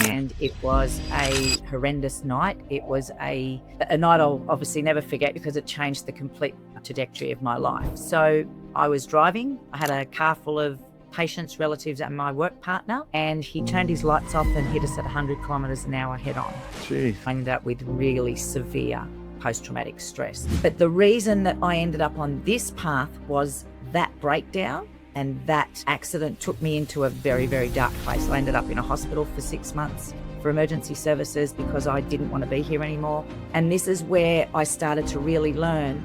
and it was a horrendous night. It was a night I'll obviously never forget because it changed the complete trajectory of my life. So I was driving. I had a car full of patients, relatives, and my work partner, and he turned his lights off and hit us at 100 kilometres an hour head on. Jeez. I ended up with really severe post-traumatic stress. But the reason that I ended up on this path was that breakdown, and that accident took me into a very, very dark place. I ended up in a hospital for 6 months for emergency services because I didn't want to be here anymore. And this is where I started to really learn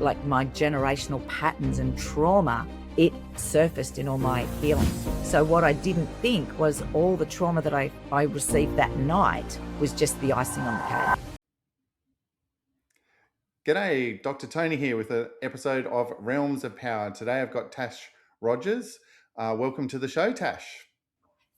like my generational patterns and trauma. It surfaced in all my healing. So what I didn't think was all the trauma that I received that night was just the icing on the cake. G'day, Dr. Tony here with an episode of Realms of Power. Today I've got Tash Rogers. Welcome to the show, Tash.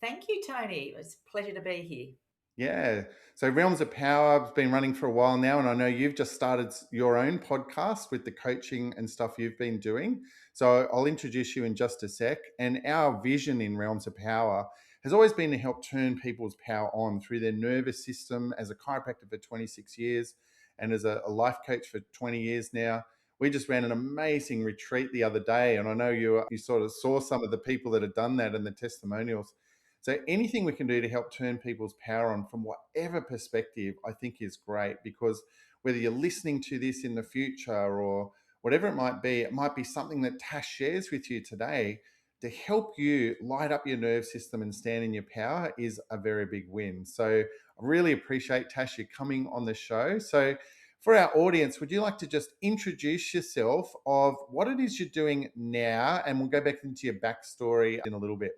Thank you, Tony. It was a pleasure to be here. Yeah, so Realms of Power has been running for a while now, and I know you've just started your own podcast with the coaching and stuff you've been doing. So I'll introduce you in just a sec. And our vision in Realms of Power has always been to help turn people's power on through their nervous system. As a chiropractor for 26 years and as a life coach for 20 years now, we just ran an amazing retreat the other day, and I know you sort of saw some of the people that had done that and the testimonials. So anything we can do to help turn people's power on from whatever perspective, I think is great, because whether you're listening to this in the future or whatever it might be something that Tash shares with you today to help you light up your nerve system and stand in your power is a very big win. So I really appreciate, Tash, you coming on the show. So for our audience, would you like to just introduce yourself of what it is you're doing now? And we'll go back into your backstory in a little bit.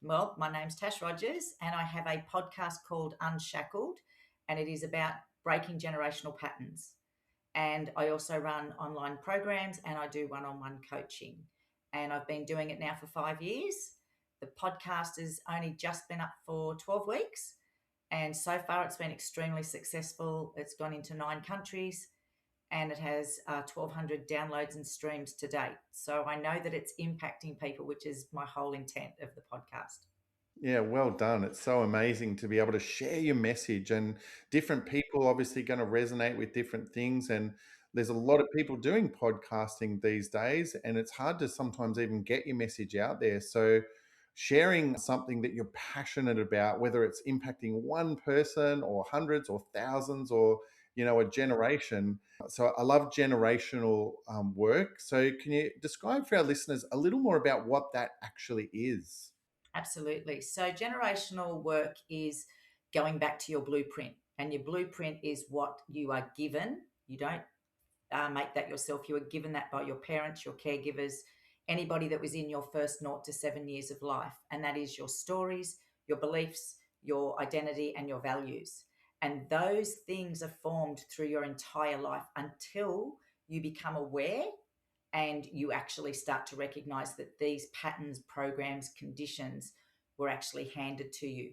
Well, my name's Tash Rogers, and I have a podcast called Unshackled, and it is about breaking generational patterns. And I also run online programs and I do one-on-one coaching. And I've been doing it now for 5 years. The podcast has only just been up for 12 weeks. And so far it's been extremely successful. It's gone into 9 countries and it has 1,200 downloads and streams to date. So I know that it's impacting people, which is my whole intent of the podcast. Yeah, well done. It's so amazing to be able to share your message, and different people obviously going to resonate with different things. And there's a lot of people doing podcasting these days, and it's hard to sometimes even get your message out there. So sharing something that you're passionate about, whether it's impacting one person or hundreds or thousands or, a generation. So I love generational work. So can you describe for our listeners a little more about what that actually is? Absolutely. So generational work is going back to your blueprint, and your blueprint is what you are given. You don't make that yourself. You were given that by your parents, your caregivers, anybody that was in your first 0 to 7 years of life. And that is your stories, your beliefs, your identity, and your values. And those things are formed through your entire life until you become aware and you actually start to recognize that these patterns, programs, conditions were actually handed to you.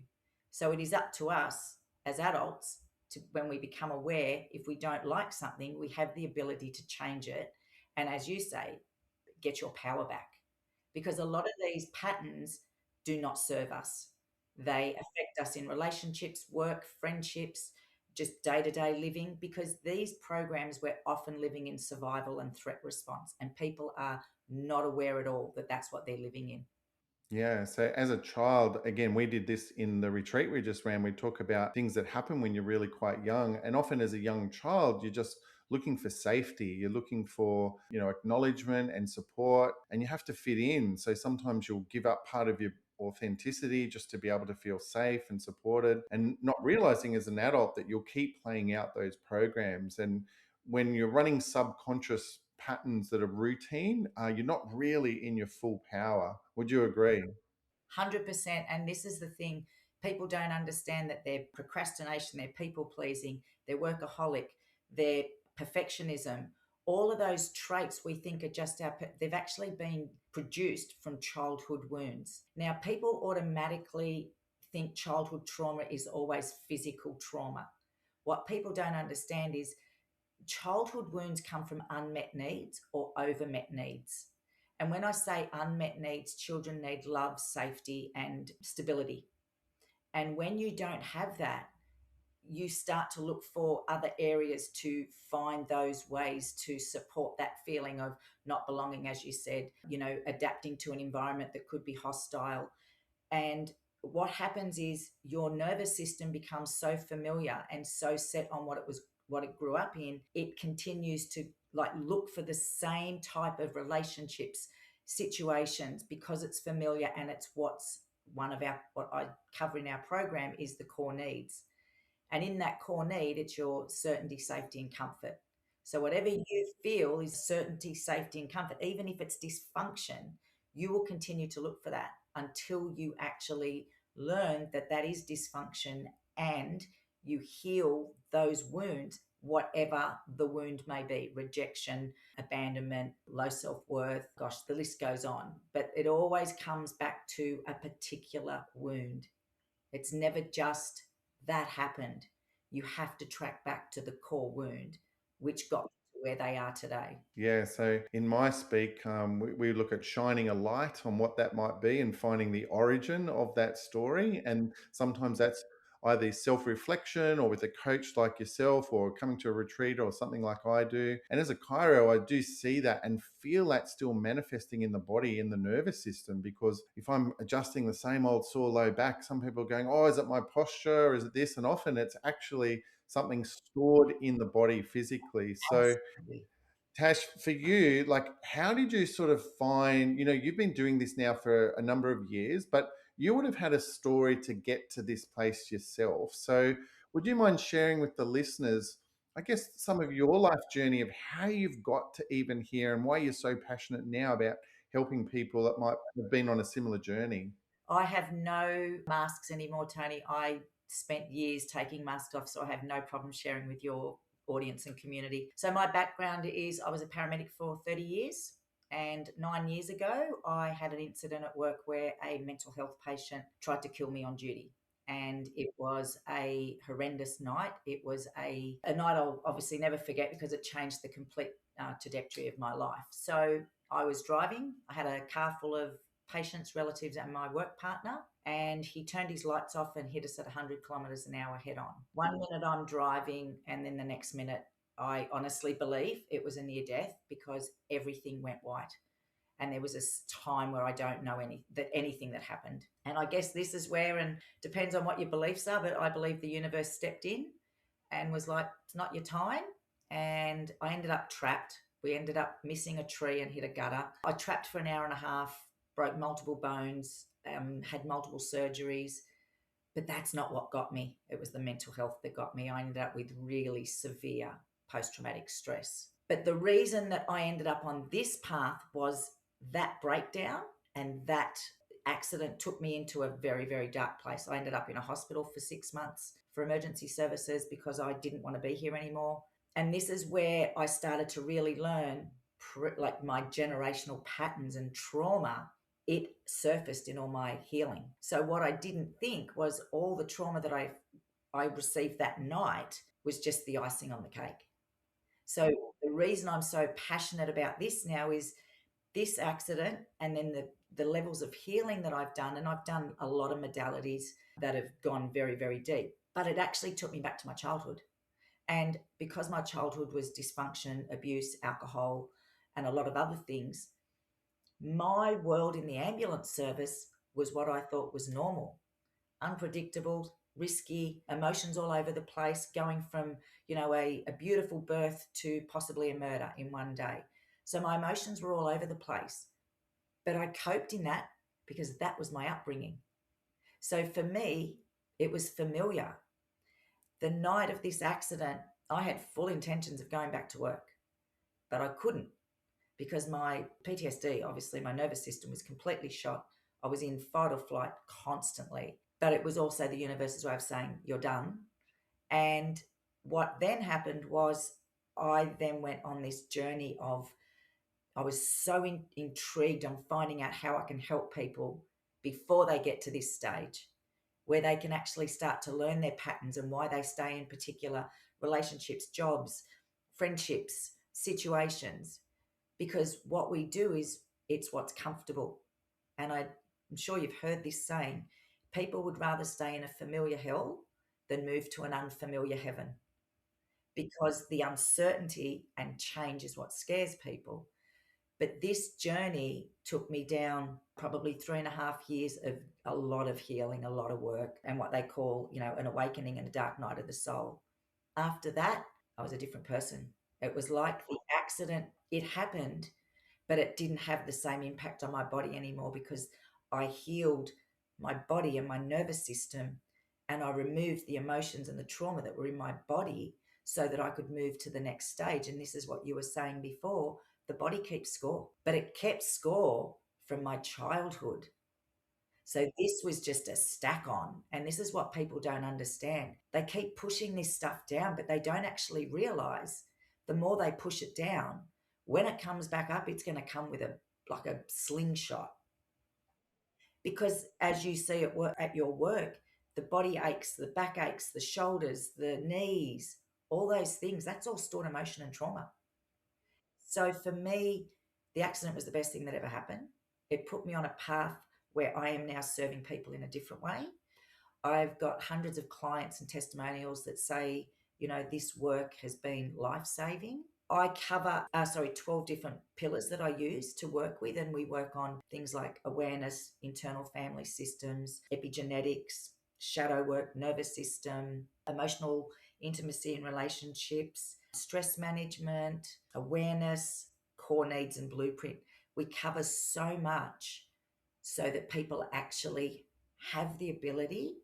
So it is up to us as adults to, when we become aware, if we don't like something, we have the ability to change it. And as you say, get your power back. Because a lot of these patterns do not serve us. They affect us in relationships, work, friendships, just day to day living, because these programs, we're often living in survival and threat response, and people are not aware at all that that's what they're living in. Yeah. So as a child, again, we did this in the retreat we just ran. We talk about things that happen when you're really quite young. And often as a young child, you're just looking for safety. You're looking for, acknowledgement and support, and you have to fit in. So sometimes you'll give up part of your authenticity just to be able to feel safe and supported, and not realizing as an adult that you'll keep playing out those programs. And when you're running subconscious patterns that are routine, you're not really in your full power. Would you agree? 100%. And this is the thing, people don't understand that their procrastination, their people pleasing, their workaholic, their perfectionism, all of those traits we think are just they've actually been produced from childhood wounds. Now, people automatically think childhood trauma is always physical trauma. What people don't understand is childhood wounds come from unmet needs or overmet needs. And when I say unmet needs, children need love, safety, and stability. And when you don't have that, you start to look for other areas to find those ways to support that feeling of not belonging, as you said, adapting to an environment that could be hostile. And what happens is your nervous system becomes so familiar and so set on what it grew up in, it continues to like look for the same type of relationships, situations, because it's familiar, and it's what's one of our what I cover in our program is the core needs. And in that core need, it's your certainty, safety, and comfort. So whatever you feel is certainty, safety, and comfort, even if it's dysfunction, you will continue to look for that until you actually learn that that is dysfunction, and you heal those wounds, whatever the wound may be: rejection, abandonment, low self worth. Gosh, the list goes on. But it always comes back to a particular wound. It's never just that happened. You have to track back to the core wound, which got to where they are today. Yeah, so in my speak, we look at shining a light on what that might be and finding the origin of that story. And sometimes that's either self reflection or with a coach like yourself or coming to a retreat or something like I do. And as a chiro, I do see that and feel that still manifesting in the body, in the nervous system, because if I'm adjusting the same old sore low back, some people are going, oh, is it my posture? Is it this? And often it's actually something stored in the body physically. So, Absolutely. Tash, for you, like, how did you sort of find, you've been doing this now for a number of years, but you would have had a story to get to this place yourself. So, would you mind sharing with the listeners, I guess, some of your life journey of how you've got to even here and why you're so passionate now about helping people that might have been on a similar journey? I have no masks anymore, Tony. I spent years taking masks off, so I have no problem sharing with your audience and community. So, my background is I was a paramedic for 30 years. And 9 years ago, I had an incident at work where a mental health patient tried to kill me on duty. And it was a horrendous night. It was a night I'll obviously never forget because it changed the complete trajectory of my life. So I was driving. I had a car full of patients, relatives, and my work partner. And he turned his lights off and hit us at 100 kilometres an hour head on. 1 minute I'm driving, and then the next minute, I honestly believe it was a near death because everything went white. And there was a time where I don't know anything that happened. And I guess this is where, and depends on what your beliefs are, but I believe the universe stepped in and was like, it's not your time. And I ended up trapped. We ended up missing a tree and hit a gutter. I trapped for an hour and a half, broke multiple bones, had multiple surgeries. But that's not what got me. It was the mental health that got me. I ended up with really severe post traumatic stress. But the reason that I ended up on this path was that breakdown, and that accident took me into a very, very dark place. I ended up in a hospital for 6 months for emergency services because I didn't want to be here anymore. And this is where I started to really learn like my generational patterns and trauma. It surfaced in all my healing. So what I didn't think was all the trauma that I received that night was just the icing on the cake. So the reason I'm so passionate about this now is this accident, and then the levels of healing that I've done. And I've done a lot of modalities that have gone very, very deep, but it actually took me back to my childhood. And because my childhood was dysfunction, abuse, alcohol, and a lot of other things, my world in the ambulance service was what I thought was normal: unpredictable, risky, emotions all over the place, going from, a beautiful birth to possibly a murder in one day. So my emotions were all over the place, but I coped in that because that was my upbringing. So for me, it was familiar. The night of this accident, I had full intentions of going back to work, but I couldn't because my PTSD, obviously my nervous system was completely shot. I was in fight or flight constantly, but it was also the universe's way of saying, you're done. And what then happened was I then went on this journey of, I was so intrigued on finding out how I can help people before they get to this stage where they can actually start to learn their patterns and why they stay in particular relationships, jobs, friendships, situations. Because what we do is it's what's comfortable. And I'm sure you've heard this saying, People would rather stay in a familiar hell than move to an unfamiliar heaven, because the uncertainty and change is what scares people. But this journey took me down probably 3.5 years of a lot of healing, a lot of work, and what they call, an awakening and a dark night of the soul. After that, I was a different person. It was like the accident, it happened, but it didn't have the same impact on my body anymore, because I healed my body and my nervous system, and I removed the emotions and the trauma that were in my body so that I could move to the next stage. And this is what you were saying before, the body keeps score, but it kept score from my childhood. So this was just a stack on. And this is what people don't understand. They keep pushing this stuff down, but they don't actually realize the more they push it down, when it comes back up, it's going to come with like a slingshot. Because as you see at your work, the body aches, the back aches, the shoulders, the knees, all those things, that's all stored emotion and trauma. So for me, the accident was the best thing that ever happened. It put me on a path where I am now serving people in a different way. I've got hundreds of clients and testimonials that say, this work has been life saving. I cover, 12 different pillars that I use to work with, and we work on things like awareness, internal family systems, epigenetics, shadow work, nervous system, emotional intimacy and relationships, stress management, awareness, core needs, and blueprint. We cover so much so that people actually have the ability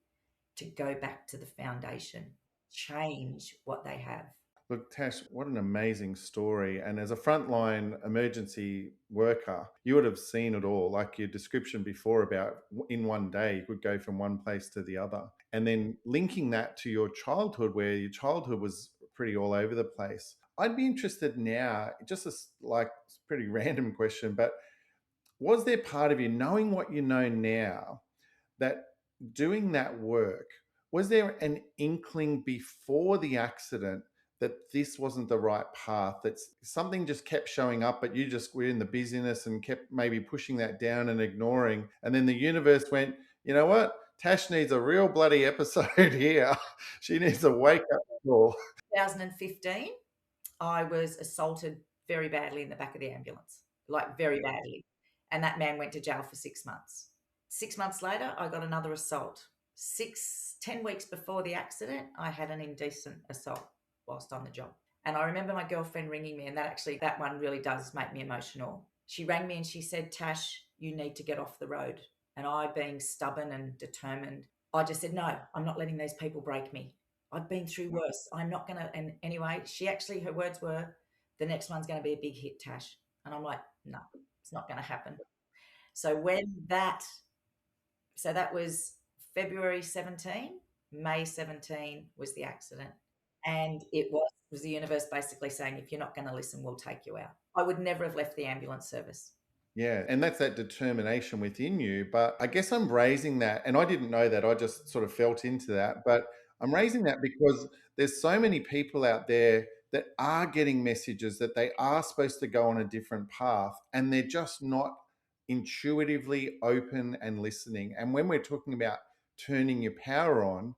to go back to the foundation, change what they have. Look, Tash, what an amazing story. And as a frontline emergency worker, you would have seen it all, like your description before about in one day, you could go from one place to the other. And then linking that to your childhood, where your childhood was pretty all over the place. I'd be interested now, just as like it's a pretty random question, but was there part of you, knowing what you know now, that doing that work, was there an inkling before the accident that this wasn't the right path, that something just kept showing up, but you just were in the busyness and kept maybe pushing that down and ignoring, and then the universe went, you know what, Tash needs a real bloody episode here. She needs a wake up call. 2015, I was assaulted very badly in the back of the ambulance, like very badly. And that man went to jail for 6 months. 6 months later, I got another assault. 10 weeks before the accident, I had an indecent assault whilst on the job. And I remember my girlfriend ringing me, and that one really does make me emotional. She rang me and she said, Tash, you need to get off the road. And I, being stubborn and determined, I just said, no, I'm not letting these people break me. I've been through worse. I'm not going to. And anyway, her words were, the next one's going to be a big hit, Tash. And I'm like, no, it's not going to happen. So that was February 17, May 17 was the accident. And it was the universe basically saying, if you're not going to listen, we'll take you out. I would never have left the ambulance service. Yeah, and that's that determination within you. But I guess I'm raising that, and I didn't know that. I just sort of felt into that. But I'm raising that because there's so many people out there that are getting messages that they are supposed to go on a different path, and they're just not intuitively open and listening. And when we're talking about turning your power on,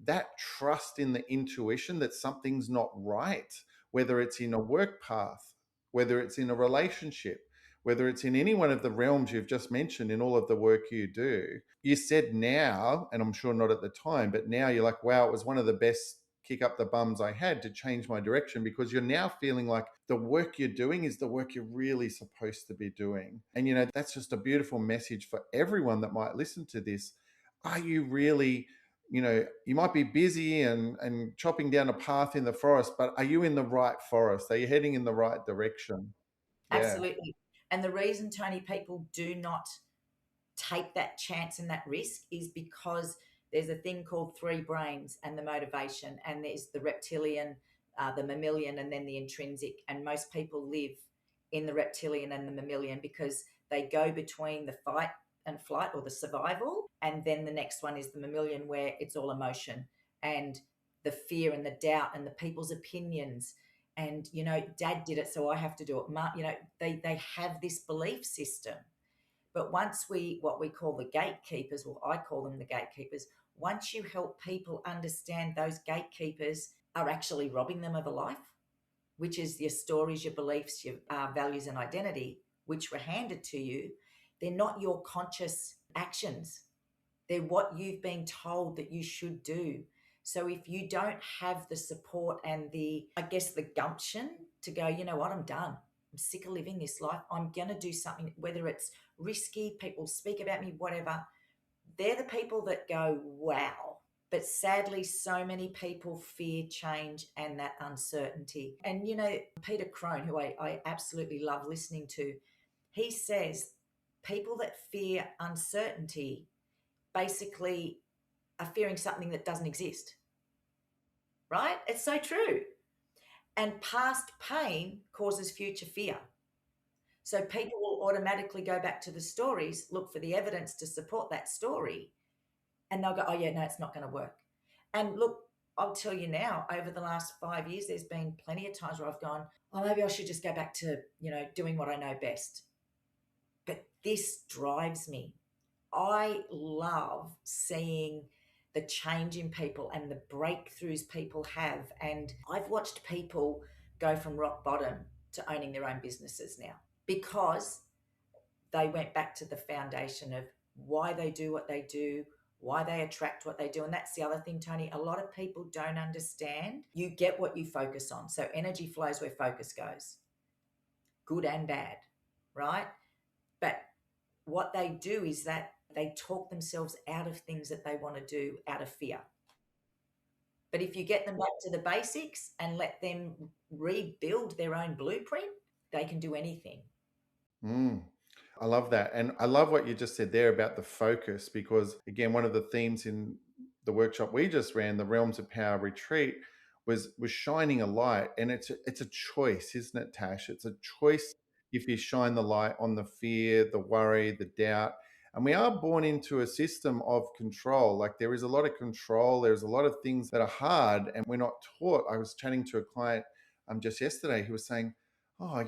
that trust in the intuition that something's not right, whether it's in a work path, whether it's in a relationship, whether it's in any one of the realms you've just mentioned in all of the work you do. You said now, and I'm sure not at the time, but now you're like, wow, it was one of the best kick up the bums I had to change my direction, because you're now feeling like the work you're doing is the work you're really supposed to be doing. And, that's just a beautiful message for everyone that might listen to this. Are you really, you might be busy and chopping down a path in the forest, but are you in the right forest? Are you heading in the right direction? Yeah. Absolutely. And the reason, Tony, people do not take that chance and that risk is because there's a thing called three brains and the motivation, and there's the reptilian, the mammalian, and then the intrinsic. And most people live in the reptilian and the mammalian because they go between the fight and flight, or the survival, and then the next one is the mammalian, where it's all emotion and the fear and the doubt and the people's opinions. And Dad did it, so I have to do it. They have this belief system. But once what we call the gatekeepers, or I call them the gatekeepers, once you help people understand those gatekeepers are actually robbing them of a life, which is your stories, your beliefs, your values, and identity, which were handed to you, they're not your conscious actions. They're what you've been told that you should do. So if you don't have the support and I guess, the gumption to go, you know what, I'm done. I'm sick of living this life. I'm going to do something, whether it's risky, people speak about me, whatever. They're the people that go, wow. But sadly, so many people fear change and that uncertainty. And, Peter Crone, who I absolutely love listening to, he says people that fear uncertainty basically are fearing something that doesn't exist, right? It's so true. And past pain causes future fear. So people will automatically go back to the stories, look for the evidence to support that story, and they'll go, oh, yeah, no, it's not going to work. And look, I'll tell you now, over the last 5 years, there's been plenty of times where I've gone, oh, maybe I should just go back to, doing what I know best. But this drives me. I love seeing the change in people and the breakthroughs people have. And I've watched people go from rock bottom to owning their own businesses now because they went back to the foundation of why they do what they do, why they attract what they do. And that's the other thing, Tony. A lot of people don't understand. You get what you focus on. So energy flows where focus goes, good and bad, right? But what they do is that they talk themselves out of things that they want to do out of fear. But if you get them back to the basics and let them rebuild their own blueprint, they can do anything. Mm. I love that. And I love what you just said there about the focus, because again, one of the themes in the workshop we just ran, the Realms of Power retreat, was shining a light. And it's a choice, isn't it, Tash? It's a choice if you shine the light on the fear, the worry, the doubt. And we are born into a system of control. Like there is a lot of control. There's a lot of things that are hard and we're not taught. I was chatting to a client just yesterday who was saying, oh,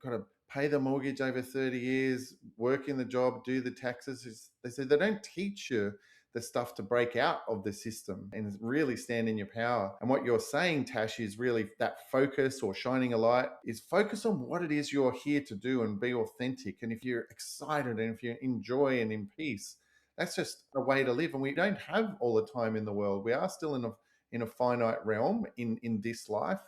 got to pay the mortgage over 30 years, work in the job, do the taxes. They said they don't teach you the stuff to break out of the system and really stand in your power. And what you're saying, Tash, is really that focus, or shining a light, is focus on what it is you're here to do and be authentic. And if you're excited and if you enjoy and in peace, that's just a way to live. And we don't have all the time in the world. We are still in a finite realm in this life.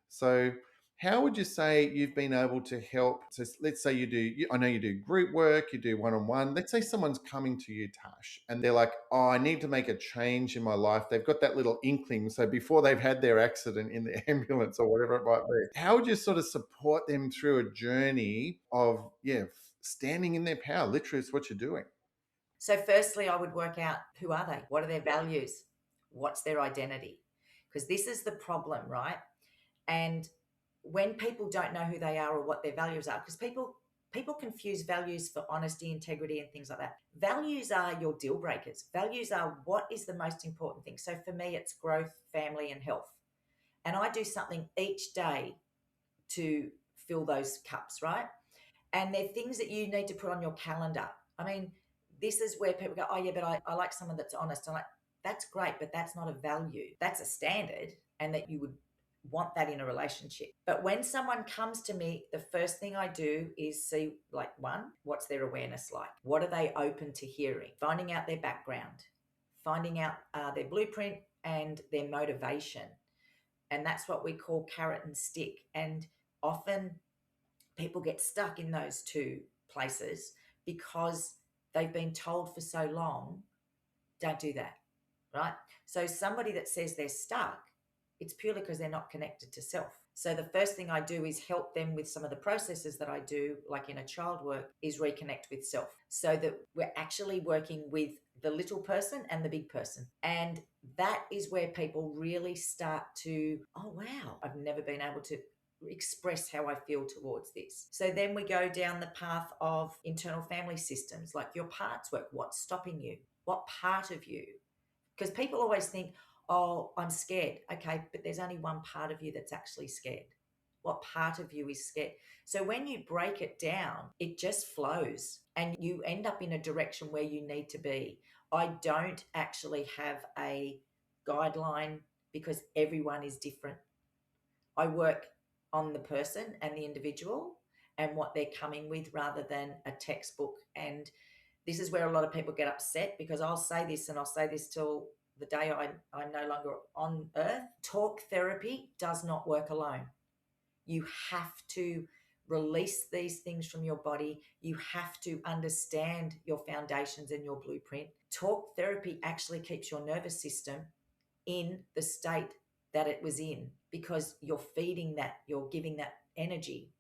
So how would you say you've been able to help? So let's say I know you do group work, you do one-on-one. Let's say someone's coming to you, Tash, and they're like, oh, I need to make a change in my life. They've got that little inkling. So before they've had their accident in the ambulance or whatever it might be, how would you sort of support them through a journey of, standing in their power? Literally, it's what you're doing. So firstly, I would work out, who are they? What are their values? What's their identity? Because this is the problem, right? And when people don't know who they are or what their values are, because people confuse values for honesty, integrity, and things like that. Values are your deal breakers. Values are what is the most important thing. So for me, it's growth, family, and health. And I do something each day to fill those cups, right? And they're things that you need to put on your calendar. I mean, this is where people go, oh, yeah, but I like someone that's honest. I'm like, that's great, but that's not a value. That's a standard, and that you would want that in a relationship. But when someone comes to me, the first thing I do is see, like, one, what's their awareness like? What are they open to hearing? Finding out their background, finding out their blueprint and their motivation. And that's what we call carrot and stick. And often people get stuck in those two places because they've been told for so long, don't do that, right? So somebody that says they're stuck, it's purely because they're not connected to self. So the first thing I do is help them with some of the processes that I do, like in a child work, is reconnect with self, so that we're actually working with the little person and the big person. And that is where people really start to, oh, wow, I've never been able to express how I feel towards this. So then we go down the path of internal family systems, like your parts work. What's stopping you? What part of you? Because people always think, oh, I'm scared. Okay, but there's only one part of you that's actually scared. What part of you is scared? So when you break it down, it just flows and you end up in a direction where you need to be. I don't actually have a guideline because everyone is different. I work on the person and the individual and what they're coming with rather than a textbook. And this is where a lot of people get upset because I'll say this and I'll say this till the day I'm no longer on earth. Talk therapy does not work alone. You have to release these things from your body. You have to understand your foundations and your blueprint. Talk therapy actually keeps your nervous system in the state that it was in because you're feeding that, you're giving that energy.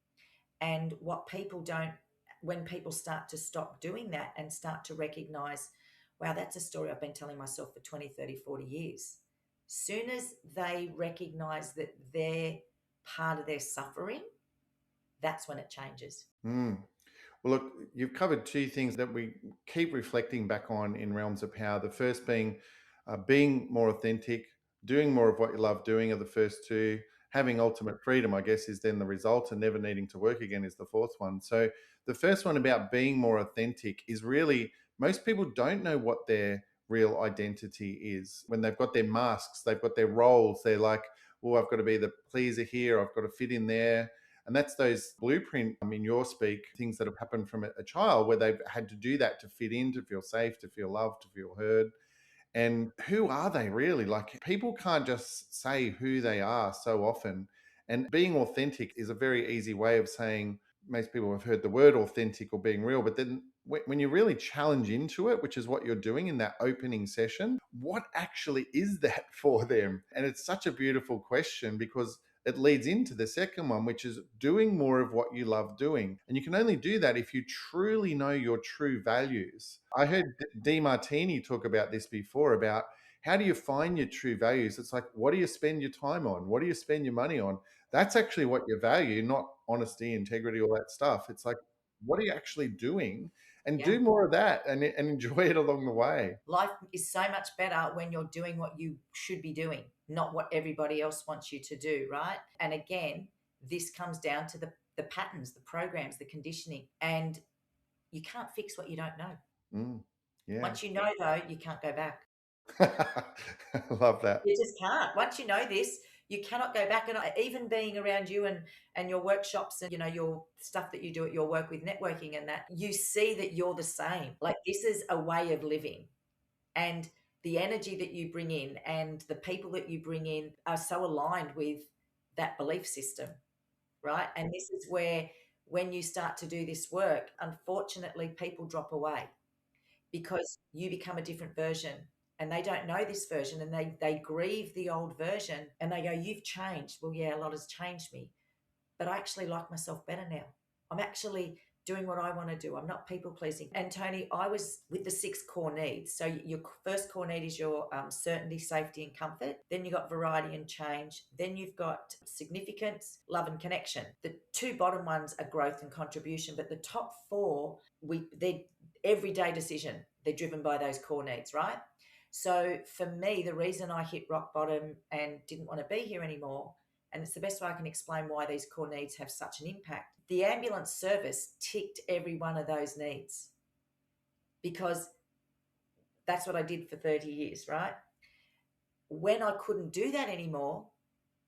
And what people don't, when people start to stop doing that and start to recognize, wow, that's a story I've been telling myself for 20, 30, 40 years. Soon as they recognize that they're part of their suffering, that's when it changes. Mm. Well, look, you've covered two things that we keep reflecting back on in Realms of Power. The first being more authentic, doing more of what you love doing are the first two. Having ultimate freedom, I guess, is then the result, and never needing to work again is the fourth one. So the first one about being more authentic is really, most people don't know what their real identity is. When they've got their masks, they've got their roles, they're like, oh, I've got to be the pleaser here, I've got to fit in there. And that's those blueprint, in your speak, things that have happened from a child where they've had to do that to fit in, to feel safe, to feel loved, to feel heard. And who are they really? Like, people can't just say who they are so often. And being authentic is a very easy way of saying, most people have heard the word authentic or being real, but then when you really challenge into it, which is what you're doing in that opening session, what actually is that for them? And it's such a beautiful question because it leads into the second one, which is doing more of what you love doing. And you can only do that if you truly know your true values. I heard Martini talk about this before, about how do you find your true values? It's like, what do you spend your time on? What do you spend your money on? That's actually what you value, not honesty, integrity, all that stuff. It's like, what are you actually doing? And Yeah. do more of that and enjoy it along the way. Life is so much better when you're doing what you should be doing, not what everybody else wants you to do, right? And again, this comes down to the patterns, the programs, the conditioning. And you can't fix what you don't know. Yeah. Once you know, though, you can't go back. Love that. You just can't. Once you know this, you cannot go back. And even being around you and your workshops and, your stuff that you do at your work with networking and that, you see that you're the same. Like, this is a way of living. And the energy that you bring in and the people that you bring in are so aligned with that belief system, right? And this is where, when you start to do this work, unfortunately, people drop away because you become a different version and they don't know this version, and they grieve the old version and they go, you've changed. Well, yeah, a lot has changed me, but I actually like myself better now. I'm actually doing what I want to do. I'm not people pleasing. And Tony, I was with the 6 core needs. So your first core need is your certainty, safety, and comfort. Then you've got variety and change. Then you've got significance, love, and connection. The 2 bottom ones are growth and contribution, but the top 4, they're everyday decision. They're driven by those core needs, right? So for me, the reason I hit rock bottom and didn't want to be here anymore, and it's the best way I can explain why these core needs have such an impact. The ambulance service ticked every one of those needs because that's what I did for 30 years, right? When I couldn't do that anymore,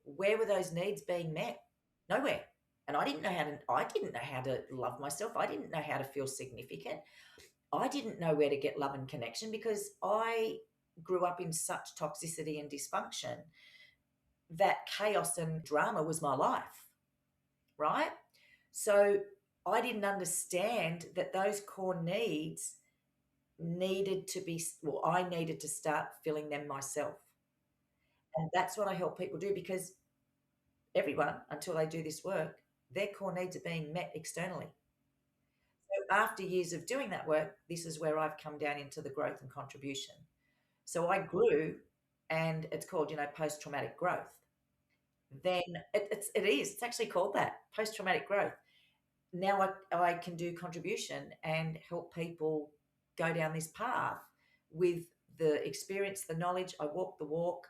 where were those needs being met? Nowhere. And I didn't know how to love myself. I didn't know how to feel significant. I didn't know where to get love and connection because I grew up in such toxicity and dysfunction that chaos and drama was my life, right? So I didn't understand that those core needs needed to be, well, I needed to start filling them myself. And that's what I help people do, because everyone, until they do this work, their core needs are being met externally. So after years of doing that work, this is where I've come down into the growth and contribution. So I grew, and it's called, post-traumatic growth. Then it's actually called that, post-traumatic growth. Now I can do contribution and help people go down this path with the experience, the knowledge. I walk the walk.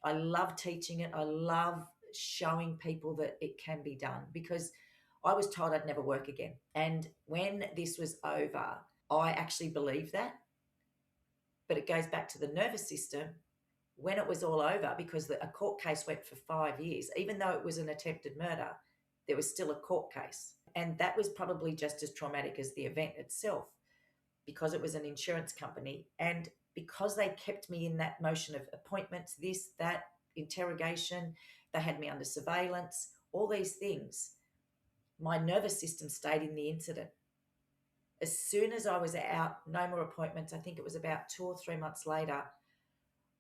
I love teaching it. I love showing people that it can be done, because I was told I'd never work again. And when this was over, I actually believed that. But it goes back to the nervous system. When it was all over, because a court case went for 5 years, even though it was an attempted murder, there was still a court case. And that was probably just as traumatic as the event itself, because it was an insurance company. And because they kept me in that motion of appointments, this, that, interrogation, they had me under surveillance, all these things, my nervous system stayed in the incident. As soon as I was out, no more appointments, I think it was about 2 or 3 months later,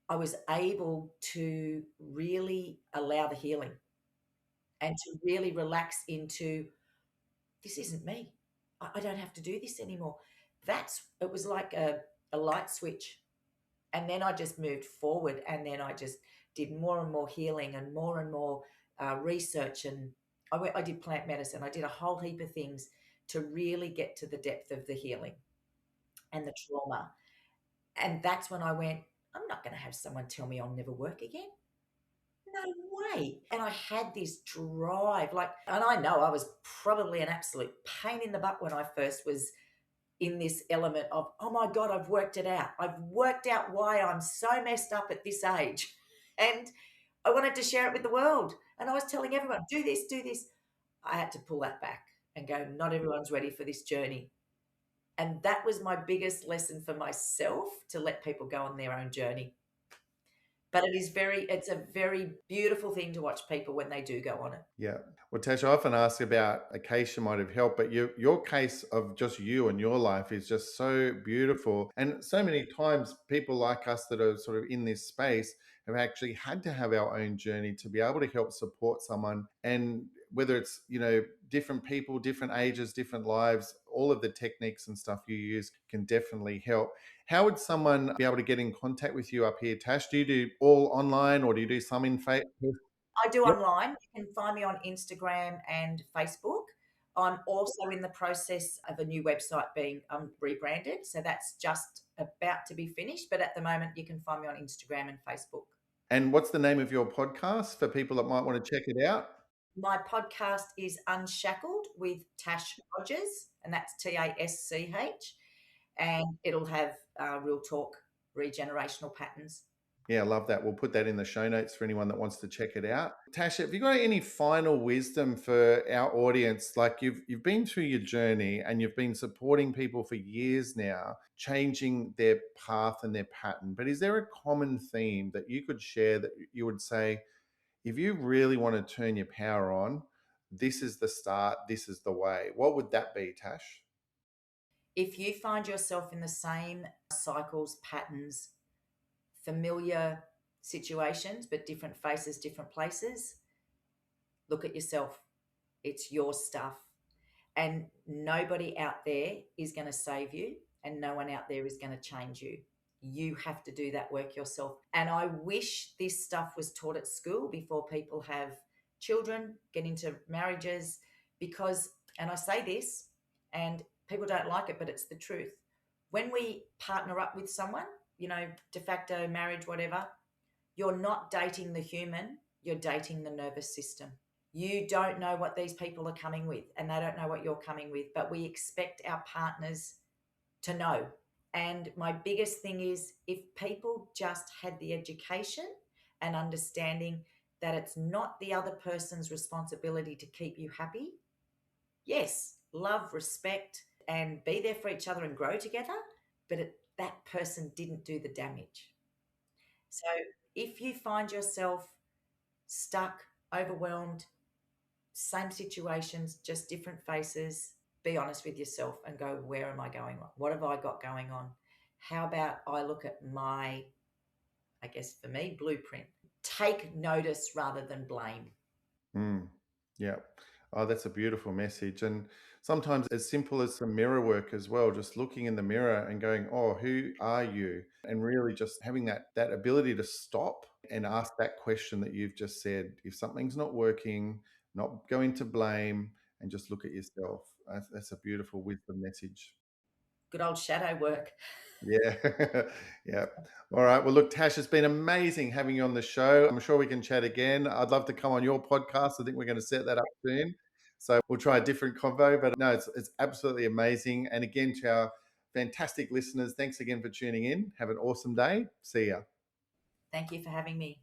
I was able to really allow the healing and to really relax into, this isn't me. I don't have to do this anymore. It was like a light switch. And then I just moved forward, and then I just did more and more healing and more research. And I did plant medicine. I did a whole heap of things to really get to the depth of the healing and the trauma. And that's when I went, I'm not going to have someone tell me I'll never work again. No way. And I had this drive, like, and I know I was probably an absolute pain in the butt when I first was in this element of, oh my God, I've worked it out. I've worked out why I'm so messed up at this age. And I wanted to share it with the world. And I was telling everyone, do this, do this. I had to pull that back and go, not everyone's ready for this journey. And that was my biggest lesson for myself, to let people go on their own journey. But it's a very beautiful thing to watch people when they do go on it. Yeah. Well, Tash, I often ask about a case you might have helped, but your case of just you and your life is just so beautiful. And so many times, people like us that are sort of in this space have actually had to have our own journey to be able to help support someone. And whether it's, different people, different ages, different lives, all of the techniques and stuff you use can definitely help. How would someone be able to get in contact with you up here, Tash? Do you do all online, or do you do some in face? I do online. You can find me on Instagram and Facebook. I'm also in the process of a new website being rebranded. So that's just about to be finished. But at the moment, you can find me on Instagram and Facebook. And what's the name of your podcast for people that might want to check it out? My podcast is Unshackled with Tash Rogers, and that's Tasch. And it'll have real talk, regenerational patterns. Yeah, I love that. We'll put that in the show notes for anyone that wants to check it out. Tasha, have you got any final wisdom for our audience? Like, you've been through your journey and you've been supporting people for years now, changing their path and their pattern. But is there a common theme that you could share that you would say, if you really want to turn your power on, this is the start, this is the way? What would that be, Tash? If you find yourself in the same cycles, patterns, familiar situations, but different faces, different places, look at yourself. It's your stuff. And nobody out there is going to save you, and no one out there is going to change you. You have to do that work yourself. And I wish this stuff was taught at school before people have children, get into marriages, because, and I say this, and people don't like it, but it's the truth. When we partner up with someone, de facto marriage, whatever, you're not dating the human, you're dating the nervous system. You don't know what these people are coming with, and they don't know what you're coming with, but we expect our partners to know. And my biggest thing is, if people just had the education and understanding that it's not the other person's responsibility to keep you happy. Yes, love, respect, and be there for each other and grow together, but that person didn't do the damage. So if you find yourself stuck, overwhelmed, same situations, just different faces, be honest with yourself and go, where am I going on? What have I got going on? How about I look at my, I guess for me, blueprint? Take notice rather than blame. Mm, yeah. Oh, that's a beautiful message. And sometimes as simple as some mirror work as well, just looking in the mirror and going, oh, who are you? And really just having that ability to stop and ask that question that you've just said. If something's not working, not going to blame, and just look at yourself. That's a beautiful wisdom message. good old shadow work. Yeah. Yeah. All right. Well, look, Tash, it's been amazing having you on the show. I'm sure we can chat again. I'd love to come on your podcast. I think we're going to set that up soon. So we'll try a different convo. But no, it's absolutely amazing. And again, to our fantastic listeners, thanks again for tuning in. Have an awesome day. See ya. Thank you for having me.